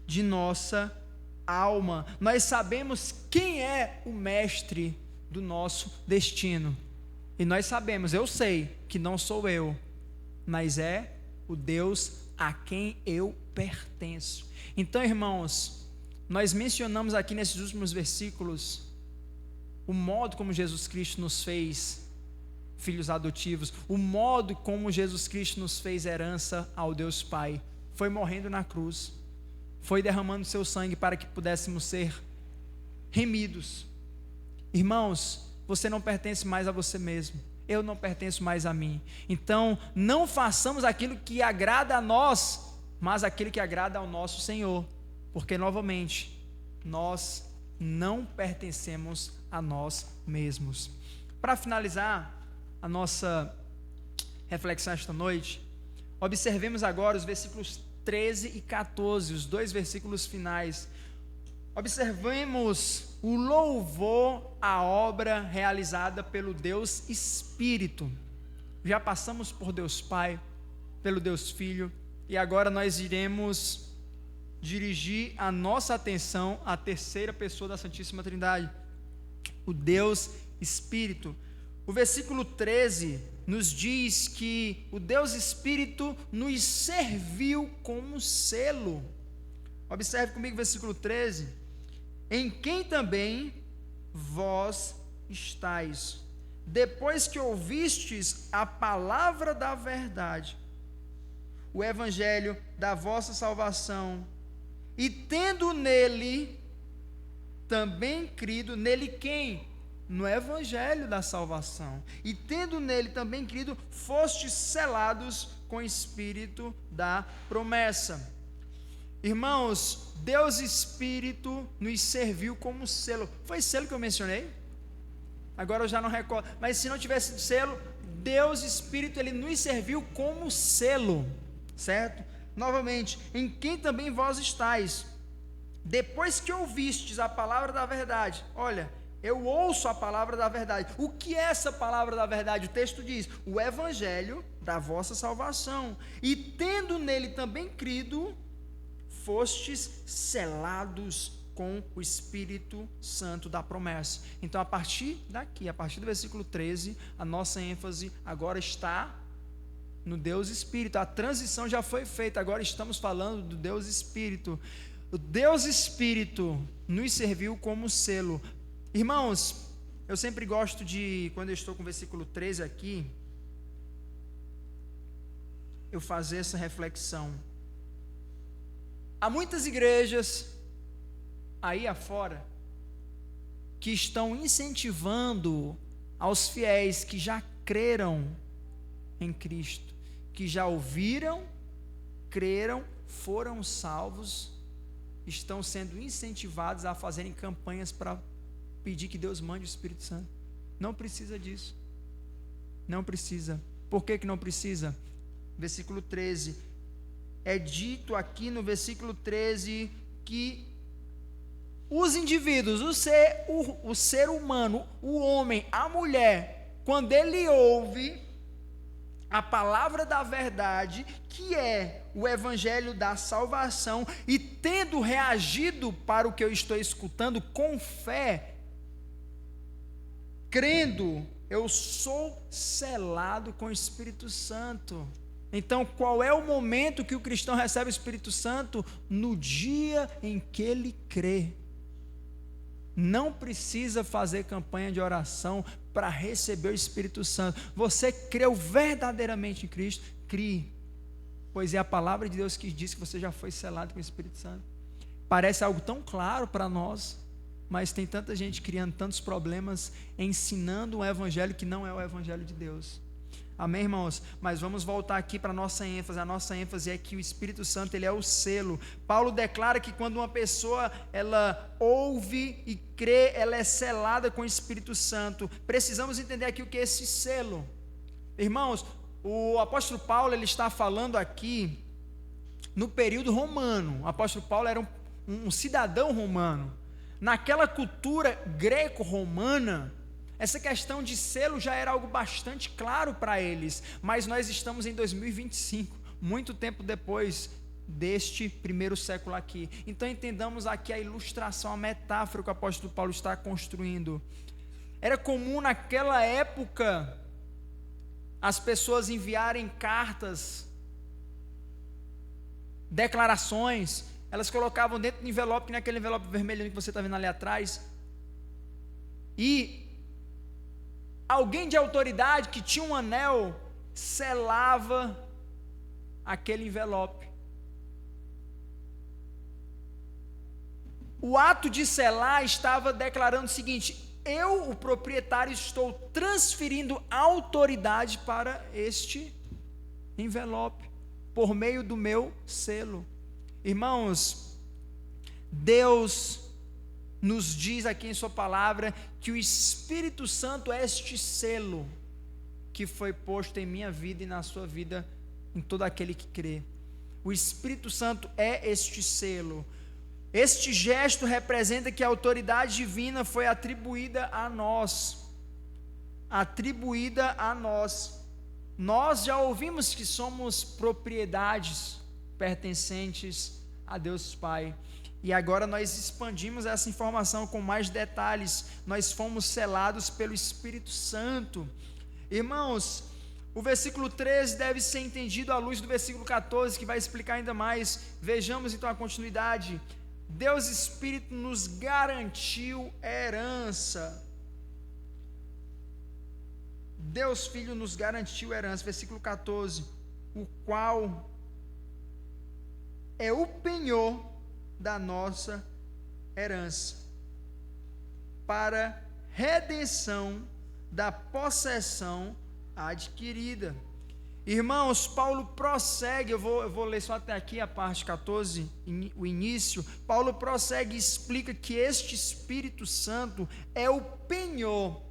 de nossa alma. Nós sabemos quem é o mestre do nosso destino. E nós sabemos, eu sei que não sou eu, mas é o Deus a quem eu pertenço. Então, irmãos, nós mencionamos aqui nesses últimos versículos o modo como Jesus Cristo nos fez filhos adotivos, o modo como Jesus Cristo nos fez herança ao Deus Pai. Foi morrendo na cruz, foi derramando seu sangue para que pudéssemos ser remidos. Irmãos, você não pertence mais a você mesmo, eu não pertenço mais a mim. Então, não façamos aquilo que agrada a nós, mas aquilo que agrada ao nosso Senhor, porque novamente, nós não pertencemos a nós mesmos. Para finalizar a nossa reflexão esta noite, observemos agora os versículos 13 e 14, os dois versículos finais. Observemos o louvor à obra realizada pelo Deus Espírito. Já passamos por Deus Pai, pelo Deus Filho, e agora nós iremos dirigir a nossa atenção à terceira pessoa da Santíssima Trindade, o Deus Espírito. O versículo 13 nos diz que o Deus Espírito nos serviu como selo. Observe comigo o versículo 13: em quem também vós estáis, depois que ouvistes a palavra da verdade, o evangelho da vossa salvação, e tendo nele também crido, nele quem? No evangelho da salvação, e tendo nele também crido, fostes selados com o Espírito da promessa. Irmãos, Deus Espírito nos serviu como selo. Foi selo que eu mencionei? Agora eu já não recordo, mas se não tivesse selo, Deus Espírito, ele nos serviu como selo, certo? Novamente, em quem também vós estáis, depois que ouvistes a palavra da verdade. Olha, eu ouço a palavra da verdade. O que é essa palavra da verdade? O texto diz: o evangelho da vossa salvação, e tendo nele também crido, fostes selados com o Espírito Santo da promessa. Então, a partir daqui, a partir do versículo 13, a nossa ênfase agora está no Deus Espírito. A transição já foi feita, agora estamos falando do Deus Espírito. O Deus Espírito nos serviu como selo. Irmãos, eu sempre gosto de, quando eu estou com o versículo 13 aqui, eu fazer essa reflexão. Há muitas igrejas aí afora que estão incentivando aos fiéis que já creram em Cristo, que já ouviram, creram, foram salvos, estão sendo incentivados a fazerem campanhas para pedir que Deus mande o Espírito Santo. Não precisa disso. Não precisa. Por que não precisa? Versículo 13. É dito aqui no versículo 13 que os indivíduos, o ser humano, o homem, a mulher, quando ele ouve a palavra da verdade, que é o evangelho da salvação, e tendo reagido para o que eu estou escutando com fé, crendo, eu sou selado com o Espírito Santo. Então, qual é o momento que o cristão recebe o Espírito Santo? No dia em que ele crê. Não precisa fazer campanha de oração para receber o Espírito Santo. Você creu verdadeiramente em Cristo? Crie, pois é a palavra de Deus que diz que você já foi selado com o Espírito Santo. Parece algo tão claro para nós, mas tem tanta gente criando tantos problemas, ensinando um evangelho que não é o evangelho de Deus. Amém, irmãos? Mas vamos voltar aqui para a nossa ênfase. A nossa ênfase é que o Espírito Santo, ele é o selo. Paulo declara que quando uma pessoa, ela ouve e crê, ela é selada com o Espírito Santo. Precisamos entender aqui o que é esse selo. Irmãos, o apóstolo Paulo, ele está falando aqui no período romano. O apóstolo Paulo era um cidadão romano. Naquela cultura greco-romana, essa questão de selo já era algo bastante claro para eles, mas nós estamos em 2025, muito tempo depois deste primeiro século aqui. Então entendamos aqui a ilustração, a metáfora que o apóstolo Paulo está construindo. Era comum naquela época as pessoas enviarem cartas, declarações, elas colocavam dentro do envelope, que naquele envelope vermelho que você está vendo ali atrás, e alguém de autoridade que tinha um anel selava aquele envelope. O ato de selar estava declarando o seguinte: eu, o proprietário, estou transferindo autoridade para este envelope, por meio do meu selo. Irmãos, Deus nos diz aqui em sua palavra que o Espírito Santo é este selo que foi posto em minha vida e na sua vida, em todo aquele que crê. O Espírito Santo é este selo. Este gesto representa que a autoridade divina foi atribuída a nós. Atribuída a nós. Nós já ouvimos que somos propriedades pertencentes a Deus Pai. E agora nós expandimos essa informação com mais detalhes. Nós fomos selados pelo Espírito Santo. Irmãos, o versículo 13 deve ser entendido à luz do versículo 14, que vai explicar ainda mais. Vejamos então a continuidade. Deus Espírito nos garantiu herança. Deus Filho nos garantiu herança. Versículo 14. O qual é o penhor da nossa herança, para redenção da possessão adquirida. Irmãos, Paulo prossegue, eu vou ler só até aqui a parte 14, o início. Paulo prossegue e explica que este Espírito Santo é o penhor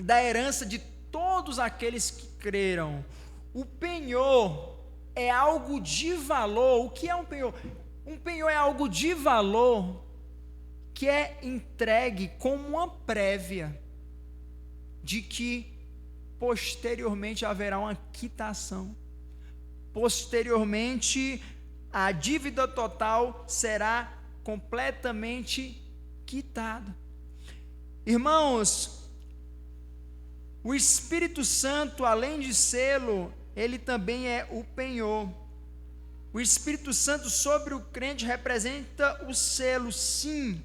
da herança de todos aqueles que creram. O penhor é algo de valor. O que é um penhor? Um penhor é algo de valor que é entregue como uma prévia de que posteriormente haverá uma quitação. Posteriormente, a dívida total será completamente quitada. Irmãos, o Espírito Santo, além de selo, ele também é o penhor. O Espírito Santo sobre o crente representa o selo, sim,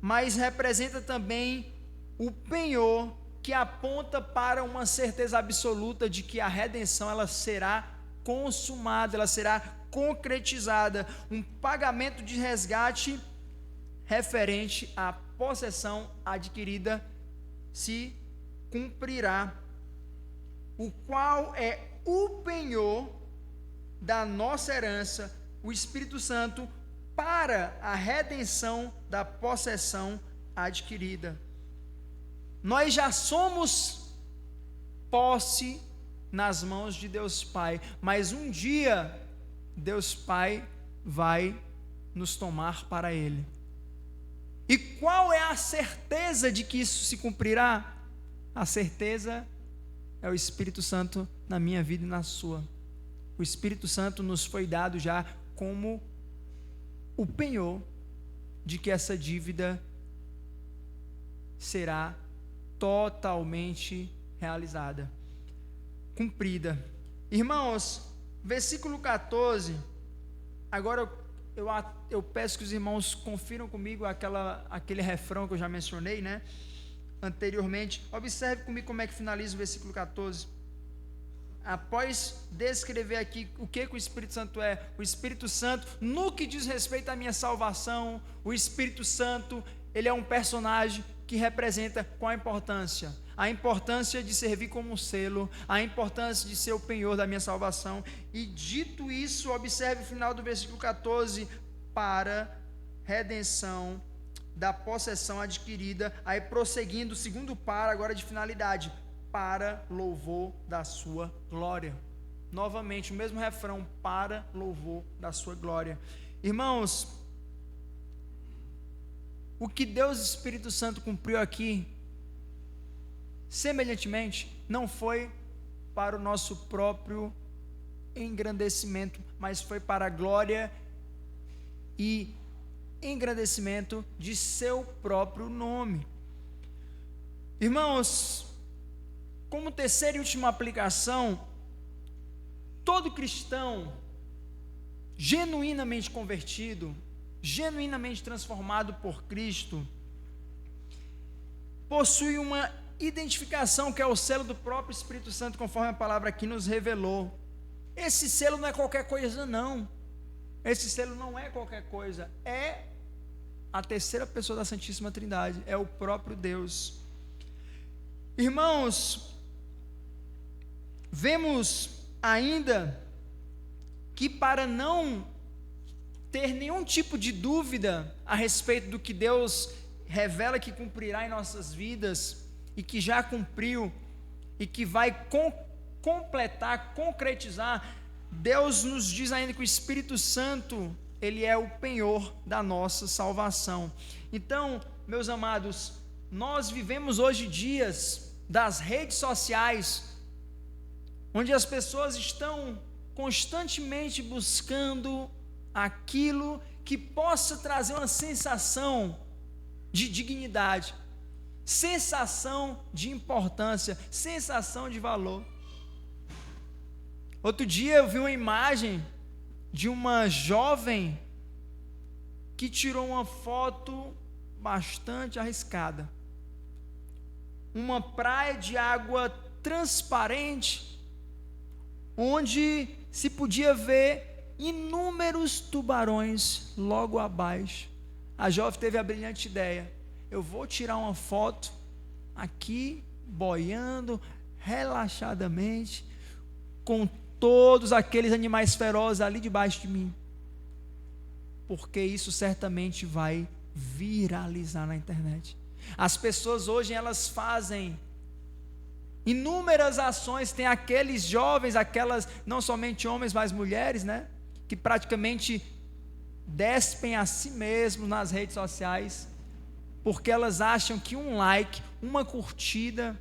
mas representa também o penhor, que aponta para uma certeza absoluta de que a redenção ela será consumada, ela será concretizada. Um pagamento de resgate referente à possessão adquirida se cumprirá, o qual é o penhor da nossa herança, o Espírito Santo, para a redenção da possessão adquirida. Nós já somos posse nas mãos de Deus Pai, mas um dia Deus Pai vai nos tomar para Ele. E qual é a certeza de que isso se cumprirá? A certeza é o Espírito Santo na minha vida e na sua. O Espírito Santo nos foi dado já como o penhor de que essa dívida será totalmente realizada, cumprida. Irmãos, versículo 14, agora eu peço que os irmãos confiram comigo aquele refrão que eu já mencionei, né, anteriormente. Observe comigo como é que finaliza o versículo 14. Após descrever aqui o que o Espírito Santo é, o Espírito Santo, no que diz respeito à minha salvação, o Espírito Santo, ele é um personagem que representa qual a importância? A importância de servir como um selo, a importância de ser o penhor da minha salvação. E dito isso, observe o final do versículo 14, para redenção da possessão adquirida. Aí prosseguindo, o segundo para agora de finalidade, para louvor da sua glória. novamente o mesmo refrão, para louvor da sua glória. Irmãos, o que Deus Espírito Santo cumpriu aqui, semelhantemente, não foi para o nosso próprio engrandecimento, mas foi para a glória e engrandecimento de seu próprio nome. Irmãos, como terceira e última aplicação, todo cristão genuinamente convertido, genuinamente transformado por Cristo, possui uma identificação que é o selo do próprio Espírito Santo, conforme a palavra aqui nos revelou. Esse selo não é qualquer coisa, não. Esse selo não é qualquer coisa, é a terceira pessoa da Santíssima Trindade, é o próprio Deus. Irmãos, vemos ainda que para não ter nenhum tipo de dúvida a respeito do que Deus revela que cumprirá em nossas vidas, e que já cumpriu, e que vai completar, concretizar, Deus nos diz ainda que o Espírito Santo, ele é o penhor da nossa salvação. Então, meus amados, nós vivemos hoje dias das redes sociais, onde as pessoas estão constantemente buscando aquilo que possa trazer uma sensação de dignidade, sensação de importância, sensação de valor. Outro dia eu vi uma imagem de uma jovem que tirou uma foto bastante arriscada. Uma praia de água transparente, onde se podia ver inúmeros tubarões logo abaixo. A jovem teve a brilhante ideia: eu vou tirar uma foto aqui, boiando, relaxadamente, com todos aqueles animais ferozes ali debaixo de mim, porque isso certamente vai viralizar na internet. As pessoas hoje, elas fazem inúmeras ações. Tem aqueles jovens, aquelas, não somente homens, mas mulheres, né, que praticamente despem a si mesmos nas redes sociais, porque elas acham que um like, uma curtida,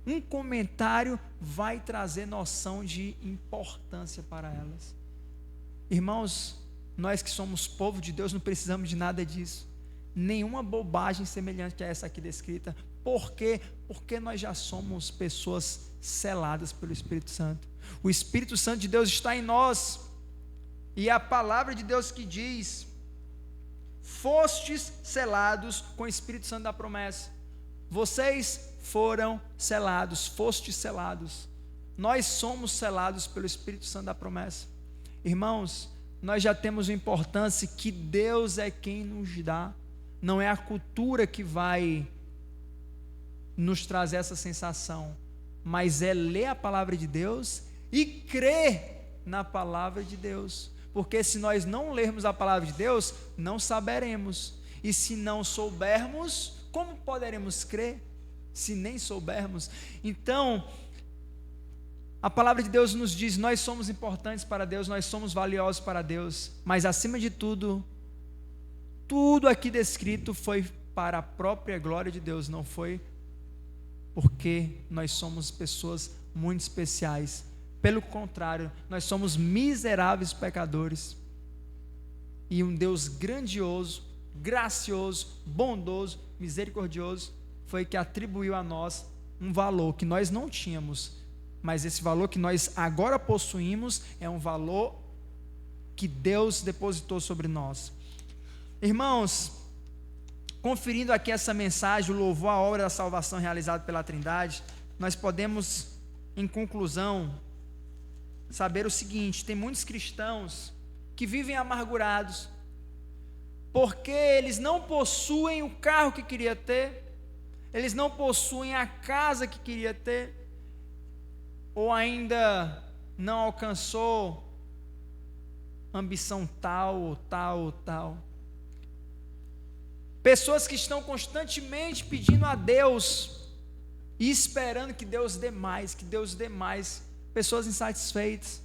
um comentário vai trazer noção de importância para elas. Irmãos, nós que somos povo de Deus não precisamos de nada disso, nenhuma bobagem semelhante a essa aqui descrita. Por quê? Porque nós já somos pessoas seladas pelo Espírito Santo. O Espírito Santo de Deus está em nós, e a palavra de Deus que diz: fostes selados com o Espírito Santo da promessa. Vocês foram selados, fostes selados. Nós somos selados pelo Espírito Santo da promessa. Irmãos, nós já temos uma importância que Deus é quem nos dá. Não é a cultura que vai nos trazer essa sensação, mas é ler a palavra de Deus e crer na palavra de Deus. Porque se nós não lermos a palavra de Deus, não saberemos. E se não soubermos, como poderemos crer se nem soubermos? Então, a palavra de Deus nos diz: nós somos importantes para Deus, nós somos valiosos para Deus, mas acima de tudo, tudo aqui descrito foi para a própria glória de Deus, não foi porque nós somos pessoas muito especiais. Pelo contrário, nós somos miseráveis pecadores, e um Deus grandioso, gracioso, bondoso, misericordioso foi que atribuiu a nós um valor que nós não tínhamos, mas esse valor que nós agora possuímos é um valor que Deus depositou sobre nós. Irmãos, conferindo aqui essa mensagem, o louvor à obra da salvação realizada pela Trindade, nós podemos, em conclusão, saber o seguinte: tem muitos cristãos que vivem amargurados, porque eles não possuem o carro que queria ter, eles não possuem a casa que queria ter, ou ainda não alcançou ambição tal ou tal ou tal. Pessoas que estão constantemente pedindo a Deus e esperando que Deus dê mais, que Deus dê mais, pessoas insatisfeitas.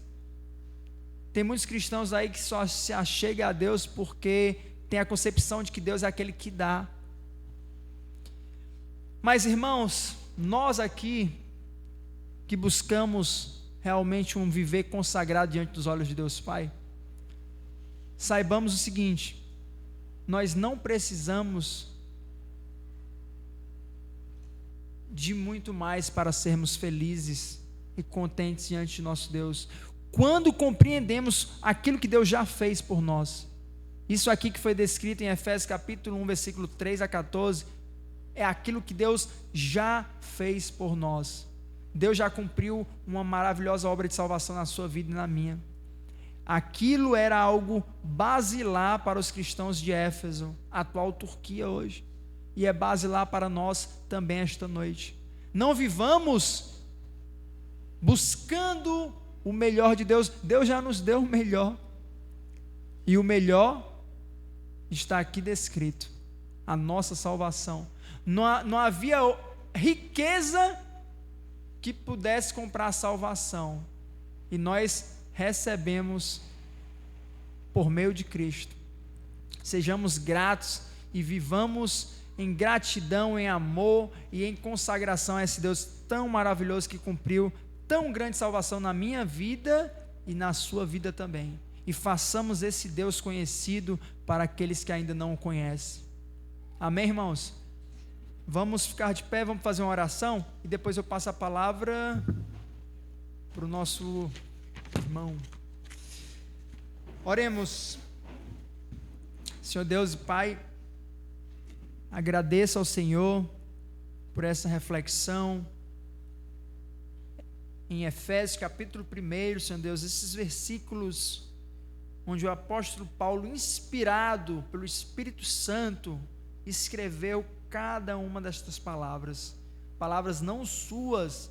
Tem muitos cristãos aí que só se achegam a Deus porque tem a concepção de que Deus é aquele que dá. Mas, irmãos, nós aqui que buscamos realmente um viver consagrado diante dos olhos de Deus Pai, saibamos o seguinte: nós não precisamos de muito mais para sermos felizes e contentes diante de nosso Deus, quando compreendemos aquilo que Deus já fez por nós. Isso aqui que foi descrito em Efésios capítulo 1, versículo 3 a 14, é aquilo que Deus já fez por nós. Deus já cumpriu uma maravilhosa obra de salvação na sua vida e na minha. Aquilo era algo basilar para os cristãos de Éfeso, atual Turquia hoje, e é basilar para nós também esta noite. Não vivamos buscando o melhor de Deus. Deus já nos deu o melhor, e o melhor está aqui descrito: a nossa salvação. Não havia riqueza que pudesse comprar a salvação, e nós recebemos por meio de Cristo. Sejamos gratos e vivamos em gratidão, em amor e em consagração a esse Deus tão maravilhoso que cumpriu tão grande salvação na minha vida e na sua vida também. E façamos esse Deus conhecido para aqueles que ainda não o conhecem. Amém, irmãos? Vamos ficar de pé, vamos fazer uma oração e depois eu passo a palavra para o nosso irmão. Oremos. Senhor Deus e Pai, agradeço ao Senhor por essa reflexão em Efésios capítulo 1, Senhor Deus, esses versículos onde o apóstolo Paulo, inspirado pelo Espírito Santo, escreveu cada uma destas palavras, palavras não suas,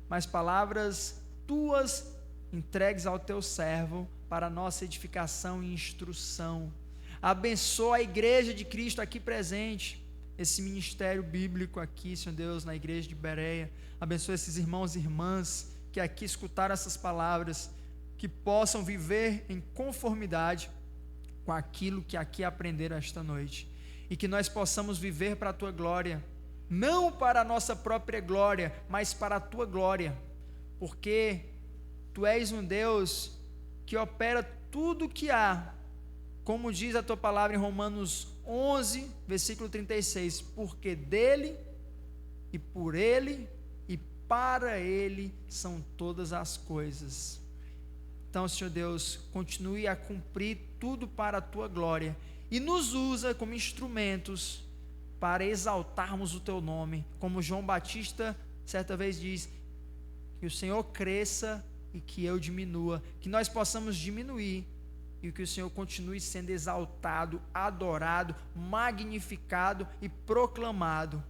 mas palavras tuas, entregues ao teu servo, para a nossa edificação e instrução. Abençoa a igreja de Cristo aqui presente, esse ministério bíblico aqui, Senhor Deus, na igreja de Bereia. Abençoa esses irmãos e irmãs que aqui escutaram essas palavras, que possam viver em conformidade com aquilo que aqui aprenderam esta noite, e que nós possamos viver para a tua glória, não para a nossa própria glória, mas para a tua glória, porque tu és um Deus que opera tudo o que há, como diz a tua palavra em Romanos 11, versículo 36, porque dele, e por ele, e para ele são todas as coisas. Então, Senhor Deus, continue a cumprir tudo para a tua glória, e nos usa como instrumentos para exaltarmos o teu nome, como João Batista certa vez diz, que o Senhor cresça e que eu diminua, que nós possamos diminuir e que o Senhor continue sendo exaltado, adorado, magnificado e proclamado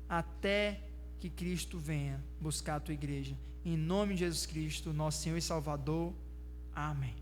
até que Cristo venha buscar a tua igreja. Em nome de Jesus Cristo, nosso Senhor e Salvador. Amém.